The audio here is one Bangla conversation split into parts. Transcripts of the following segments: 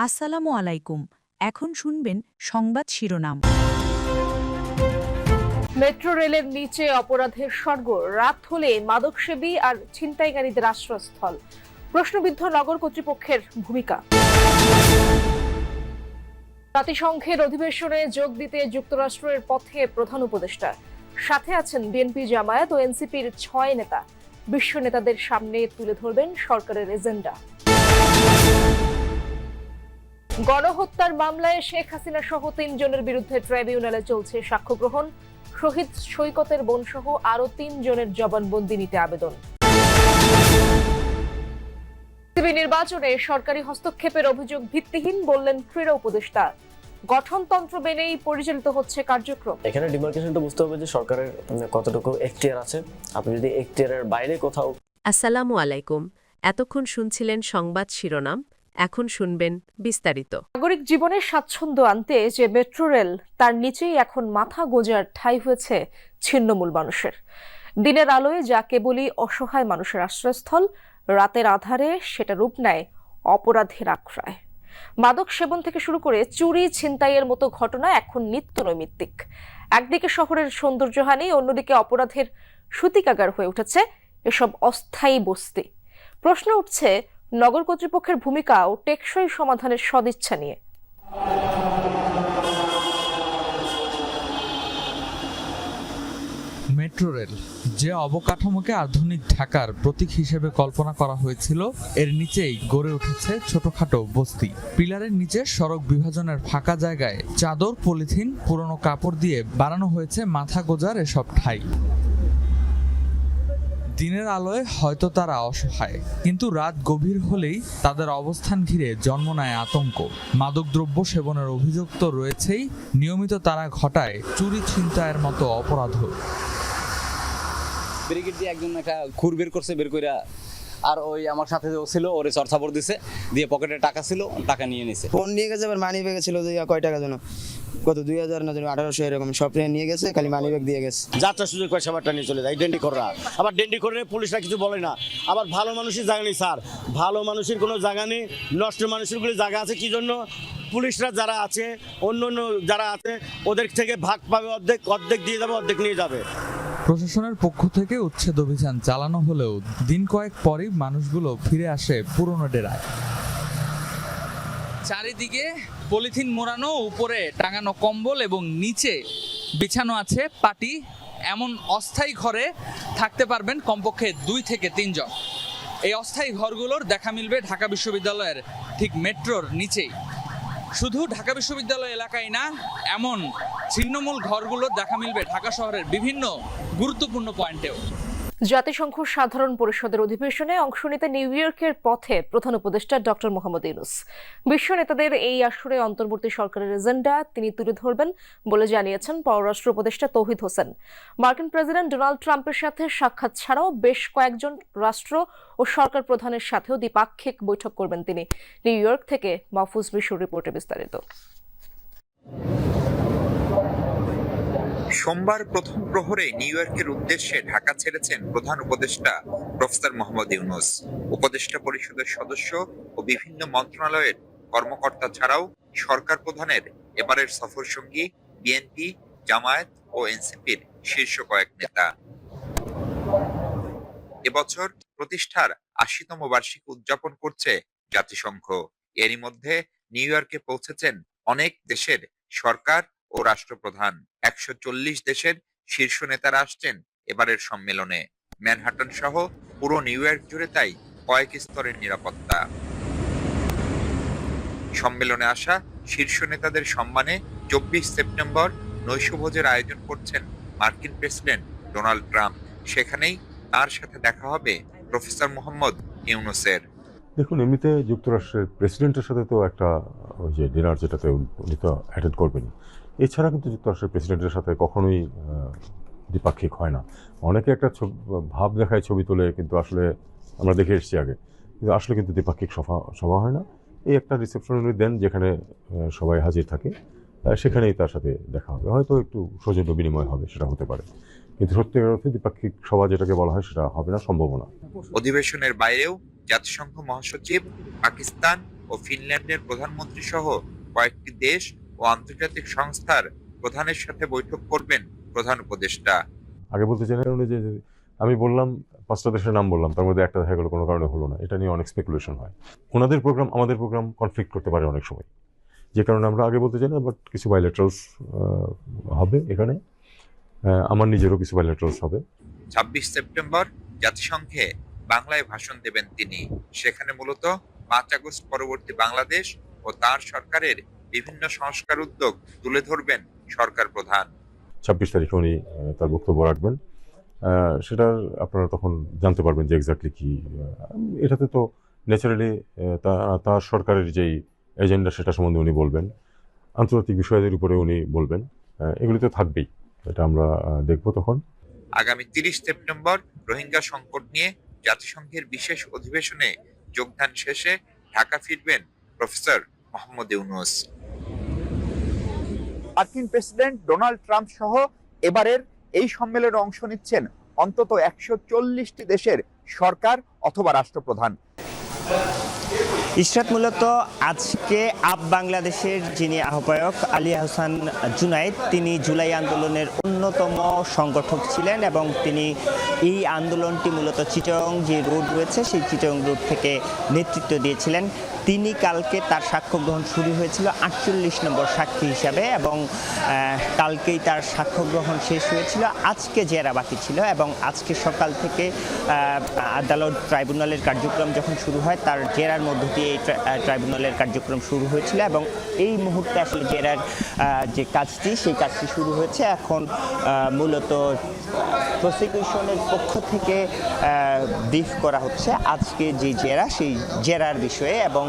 আসসালামু আলাইকুম। এখন শুনবেন সংবাদ শিরোনাম। মেট্রো রেলের নিচে অপরাধের স্বর্গ, রাত হলে মাদকসেবী আর ছিনতাইকারীদের আশ্রয়স্থল। প্রশ্নবিদ্ধ নগর কর্তৃপক্ষের ভূমিকা। জাতিসংঘের অধিবেশনে যোগ দিতে যুক্তরাষ্ট্রের পথে প্রধান উপদেষ্টা। সাথে আছেন বিএনপি, জামায়াত ও এনসিপির ৬ নেতা। বিশ্ব নেতাদের সামনে তুলে ধরবেন সরকারের এজেন্ডা। গণহত্যার মামলায় শেখ হাসিনা সহ ৩ জনের বিরুদ্ধে ট্রাইব্যুনালে চলছে সাক্ষ্য গ্রহণ। শহীদ সৈকতের বোনসহ আরো ৩ জনের জবানবন্দি নিতে আবেদন। নির্বাচনে সরকারি হস্তক্ষেপের অভিযোগ ভিত্তিহীন বললেন ক্রীড়া উপদেষ্টা। গঠনতন্ত্র মেনেই পরিচালিত হচ্ছে কার্যক্রম। এখানে ডিমার্কেশনটা বুঝতে হবে যে সরকারের কতটুকু এখতিয়ার আছে। আপনি যদি এখতিয়ারের বাইরে কোথাও। আসসালামু আলাইকুম। এতক্ষণ শুনছিলেন সংবাদ শিরোনাম, এখন শুনবেন বিস্তারিত। নাগরিক জীবনের স্বাচ্ছন্দ্য আনতে যে মেট্রো রেল, তার নিচেই এখন মাথা গোঁজার ঠাঁই হয়েছে ছিন্নমূল মানুষের। দিনের আলোয় যা কেবলই অসহায় মানুষের আশ্রয়স্থল, রাতের আধারে সেটা রূপ নেয় অপরাধের আশ্রয়। মাদক সেবন থেকে শুরু করে চুরি, ছিনতাইয়ের মতো ঘটনা এখন নিত্য নৈমিত্তিক। একদিকে শহরের সৌন্দর্যহানি, অন্যদিকে অপরাধের সূতিকাগার হয়ে উঠেছে এসব অস্থায়ী বস্তি। প্রশ্ন উঠছে নগর কর্তৃপক্ষের ভূমিকা ও টেকসই সমাধানের সদিচ্ছা নিয়ে। মেট্রো রেল যে অবকাঠামোকে আধুনিক ঢাকার প্রতীক হিসেবে কল্পনা করা হয়েছিল, এর নিচেই গড়ে উঠেছে ছোটখাটো বস্তি। পিলারের নিচে সড়ক বিভাজনের ফাঁকা জায়গায় চাদর, পলিথিন, পুরনো কাপড় দিয়ে বানানো হয়েছে মাথা গোজার এসব ঠাঁই। দিনের আলোয় হয়তো তারা অসহায়, কিন্তু রাত গভীর হলেই তাদের অবস্থান ঘিরে জন্ম নেয় আতঙ্ক। মাদকদ্রব্য সেবনের অভিযোগ তো রয়েছেই, নিয়মিত তারা ঘটায় চুরি, ছিনতাইয়ের মতো অপরাধ। ব্রিগেড দিয়ে একজন একটা খুর বের করছে, বের কইরা আর ওই আমার সাথে যে ছিল ওরে চরছাপড় দিছে, দিয়ে পকেটে টাকা ছিল, টাকা নিয়ে নিছে। ফোন নিয়ে গেছে, আবার মানি ব্যাগে ছিল যে কয় টাকা যেন, কত 2000 না 1800 এরকম সব নিয়ে গেছে, খালি মানি ব্যাগ দিয়ে গেছে। যাত্রা সুযোগ পয়সা বারটা নিয়ে চলে যায় ডেন্ডি কররা। আবার ডেন্ডি করে পুলিশরা কিছু বলে না। আবার ভালো মানুষের জায়গা নেই স্যার, ভালো মানুষের কোনো জায়গা নেই, নষ্ট মানুষের গুলো জায়গা আছে। কি জন্য? পুলিশরা যারা আছে, অন্য অন্য যারা আছে, ওদের থেকে ভাগ পাবে, অর্ধেক অর্ধেক দিয়ে যাবে, অর্ধেক নিয়ে যাবে। প্রশাসনের পক্ষ থেকে উচ্ছেদ অভিযান চালানো হলেও দিন কয়েক পরই মানুষগুলো ফিরে আসে পুরনো ডেরায়। চারিদিকে পলিথিন মোড়ানো, উপরে টাঙানো কম্বল এবং নিচে বিছানো আছে পাটি। এমন অস্থায়ী ঘরে থাকতে পারবেন কমপক্ষে 2 থেকে 3 জন। এই অস্থায়ী ঘরগুলোর দেখা মিলবে ঢাকা বিশ্ববিদ্যালয়ের ঠিক মেট্রোর নিচেই। শুধু ঢাকা বিশ্ববিদ্যালয় এলাকায় না, এমন ছিন্নমূল ঘরগুলোর দেখা মিলবে ঢাকা শহরের বিভিন্ন গুরুত্বপূর্ণ পয়েন্টেও। জাতিসংঘ সাধারণ পরিষদের অধিবেশনে অংশ নিতে নিউ ইয়র্কের পথে প্রধান উপদেষ্টা ডক্টর মোহাম্মদ ইউনূস। বিশ্ব নেতাদের এই আসরে অন্তর্বর্তী সরকারের এজেন্ডা তিনি তুলে ধরবেন বলে জানিয়েছেন পররাষ্ট্র উপদেষ্টা তৌহিদ হোসেন। মার্কিন প্রেসিডেন্ট ডোনাল্ড ট্রাম্পের সাথে সাক্ষাৎ ছাড়াও বেশ কয়েকজন রাষ্ট্র ও সরকার প্রধানের সাথেও দ্বিপাক্ষিক বৈঠক করবেন তিনি। নিউ ইয়র্ক থেকে মাহফুজ মিশুর রিপোর্টে বিস্তারিত। সোমবার প্রথম প্রহরে নিউ ইয়র্কের উদ্দেশ্যে ঢাকা ছেড়েছেন প্রধান উপদেষ্টা প্রফেসর মোহাম্মদ ইউনূস। উপদেষ্টা পরিষদের সদস্য ও বিভিন্ন মন্ত্রণালয়ের কর্মকর্তা ছাড়াও সরকার প্রধানের এবারের সফর সঙ্গী বিএনপি, জামায়াত ও এনসিপির শীর্ষ কয়েক নেতা। এবছর প্রতিষ্ঠার ৮০তম বার্ষিকী উদযাপন করছে জাতিসংঘ। এরই মধ্যে নিউ ইয়র্কে পৌঁছেছেন অনেক দেশের সরকার ও রাষ্ট্রপ্রধান। ১৪০ দেশের শীর্ষ নেতারা আসছেন এবারের সম্মেলনে। ম্যানহাটন সহ পুরো নিউ ইয়র্ক জুড়ে তাই কয়েক স্তরের নিরাপত্তা। সম্মেলনে আসা শীর্ষ নেতাদের সম্মানে ২৪ সেপ্টেম্বর নৈশভোজের আয়োজন করছেন মার্কিন প্রেসিডেন্ট ডোনাল্ড ট্রাম্প। সেখানেই তার সাথে দেখা হবে প্রফেসর মোহাম্মদ ইউনূসের। দেখুন, এমনিতে যুক্তরাষ্ট্রের প্রেসিডেন্টের সাথে তো একটা ওই যে ডিনার, যেটাতে উনি তো অ্যাটেন্ড করবেনই। এছাড়া কিন্তু যুক্তরাষ্ট্রের প্রেসিডেন্টের সাথে কখনোই দ্বিপাক্ষিক হয় না। অনেকে একটা ভাব দেখায়, ছবি তোলে, কিন্তু আসলে আমরা দেখে এসেছি আগে, কিন্তু আসলে কিন্তু দ্বিপাক্ষিক সভা হয় না। এই একটা রিসেপশন উনি দেন যেখানে সবাই হাজির থাকে, সেখানেই তার সাথে দেখা হবে, হয়তো একটু সৌজন্য বিনিময় হবে, সেটা হতে পারে, কিন্তু সত্যিকার অর্থে দ্বিপাক্ষিক সভা যেটাকে বলা হয় সেটা হবে না, সম্ভাবনা। অধিবেশনের বাইরেও জাতিসংঘ মহাসচিব পাকিস্তান, ও ফিনল্যান্ডের প্রধানমন্ত্রী সহ কয়েকটি দেশ ও আন্তর্জাতিক সংস্থার প্রধানের সাথে বৈঠক করবেন প্রধান উপদেষ্টা। আগে বলতে চাই না যে আমি বললাম 5টা দেশের নাম বললাম, তার মধ্যে একটা দেখা গেলো কোনো কারণে হলো না, এটা নিয়ে অনেক স্পেকুলেশন হয়। ওনাদের প্রোগ্রাম আমাদের প্রোগ্রাম কনফ্লিক্ট করতে পারে অনেক সময়, যে কারণে আমরা আগে বলতে চাই না, বাট কিছু বাইলেটারালস হবে এখানে, আমার নিজেরও কিছু বাইলেটারালস হবে। 26 সেপ্টেম্বর জাতিসংঘে বাংলায় ভাষণ দেবেন তিনি। সেখানে মূলত 5 আগস্ট পরবর্তী বাংলাদেশ ও তার সরকারের বিভিন্ন সংস্কার উদ্যোগ তুলে ধরবেন সরকার প্রধান। 26 তারিখে উনি তার বক্তব্য রাখবেন, সেটা আপনারা তখন জানতে পারবেন যে এক্স্যাক্টলি কি। এটাতে তো ন্যাচারালি তার সরকারের যেই এজেন্ডা সেটা সম্বন্ধে উনি বলবেন, আন্তর্জাতিক বিষয়দের উপরে উনি বলবেন, এগুলি তো থাকবেই, এটা আমরা দেখব তখন। আগামী 30 সেপ্টেম্বর রোহিঙ্গা সংকট নিয়ে জাতিসংঘের বিশেষ অধিবেশনে যোগদান শেষে ঢাকা ফিরবেন প্রফেসর মোহাম্মদ ইউনূস। মার্কিন প্রেসিডেন্ট ডোনাল্ড ট্রাম্প সহ এবারের এই সম্মেলনে অংশ নিচ্ছেন অন্তত 140টি দেশের সরকার অথবা রাষ্ট্রপ্রধান। ইশরাত, মূলত আজকে আপ বাংলাদেশের যিনি আহ্বায়ক আলী আহসান জুনায়েদ, তিনি জুলাই আন্দোলনের অন্যতম সংগঠক ছিলেন এবং তিনি এই আন্দোলনটি মূলত চিটাগং যে রোড রয়েছে সেই চিটাগং রোড থেকে নেতৃত্ব দিয়েছিলেন। তিনি কালকে তার সাক্ষ্য গ্রহণ শুরু হয়েছিল 48 নম্বর সাক্ষী হিসাবে এবং কালকেই তার সাক্ষ্য গ্রহণ শেষ হয়েছিল। আজকে জেরা বাকি ছিল এবং আজকে সকাল থেকে আদালত ট্রাইব্যুনালের কার্যক্রম যখন শুরু হয় তার জেরার মধ্য দিয়ে এই ট্রাইব্যুনালের কার্যক্রম শুরু হয়েছিল এবং এই মুহূর্তে আসলে জেরার যে কাজটি সেই কাজটি শুরু হয়েছে। এখন মূলত প্রসিকিউশনের পক্ষ থেকে ব্রিফ করা হচ্ছে আজকে যে জেরা সেই জেরার বিষয়ে এবং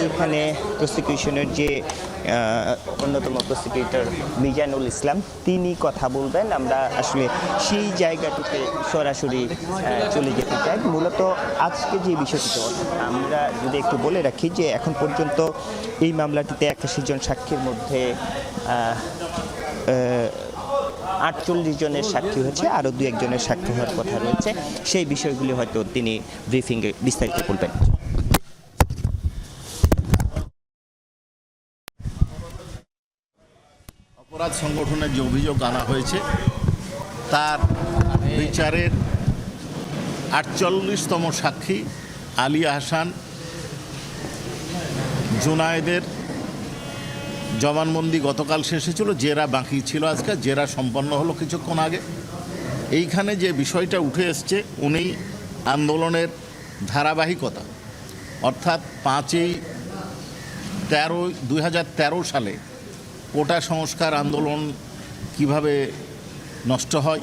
এখানে প্রসিকিউশনের যে অন্যতম প্রসিকিউটর মিজানুল ইসলাম তিনি কথা বলবেন। আমরা আসলে সেই জায়গাটিতে সরাসরি চলে যেতে চাই। মূলত আজকে যে বিষয়টিতে আমরা যদি একটু বলে রাখি যে এখন পর্যন্ত এই মামলাটিতে 81 জন সাক্ষীর মধ্যে 48 জনের সাক্ষী হয়েছে, আরও 2-1 জনের সাক্ষী হওয়ার কথা রয়েছে। সেই বিষয়গুলি হয়তো তিনি ব্রিফিংয়ে বিস্তারিত বলবেন। অপরাধ সংগঠনের যে অভিযোগ আনা হয়েছে তার বিচারের 48তম সাক্ষী আলী আহসান জুনায়েদের জবানবন্দি গতকাল শেষ হয়েছিল, জেরা বাকি ছিল আজকে, জেরা সম্পন্ন হলো কিছুক্ষণ আগে। এইখানে যে বিষয়টা উঠে এসছে উনি আন্দোলনের ধারাবাহিকতা অর্থাৎ 5-13-2013 সালে কোটা সংস্কার আন্দোলন কিভাবে নষ্ট হয়,